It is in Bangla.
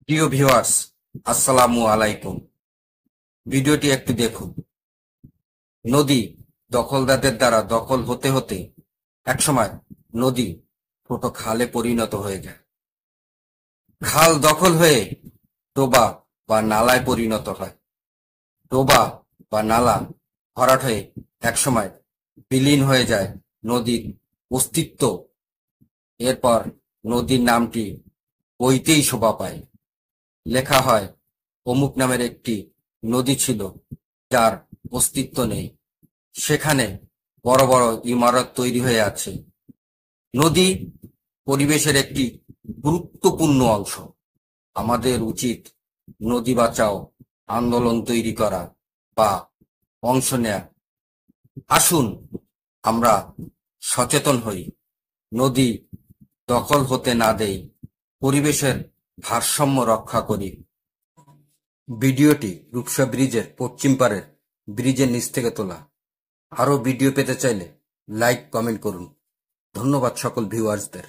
প্রিয় ভিউয়ার্স, আসসালামু আলাইকুম। ভিডিওটি একটু দেখুন। নদী দখলদারদের দ্বারা দখল হতে হতে একসময় নদী ছোট খালে পরিণত হয়ে যায়। খাল দখল হয়ে ডোবা বা নালায় পরিণত হয়। ডোবা বা নালা ভরাট হয়ে একসময় বিলীন হয়ে যায় নদীর অস্তিত্ব। এরপর নদীর নামটি বইতেই শোভা পায়। লেখা হয়, অমুক নামের একটি নদী ছিল যার অস্তিত্ব নেই। সেখানে বড় বড় ইমারত তৈরি হয়ে আছে। নদী পরিবেশের একটি গুরুত্বপূর্ণ অংশ। আমাদের উচিত নদী বাঁচাও আন্দোলন তৈরি করা বা অংশ নেয়া। আসুন আমরা সচেতন হই, নদী দখল হতে না দেই, পরিবেশের ভারসাম্য রক্ষা করি। ভিডিওটি রূপসা ব্রিজের পশ্চিম পাড়ের ব্রিজের নিচ থেকে তোলা। আরও ভিডিও পেতে চাইলে লাইক কমেন্ট করুন। ধন্যবাদ সকল ভিউয়ার্সদের।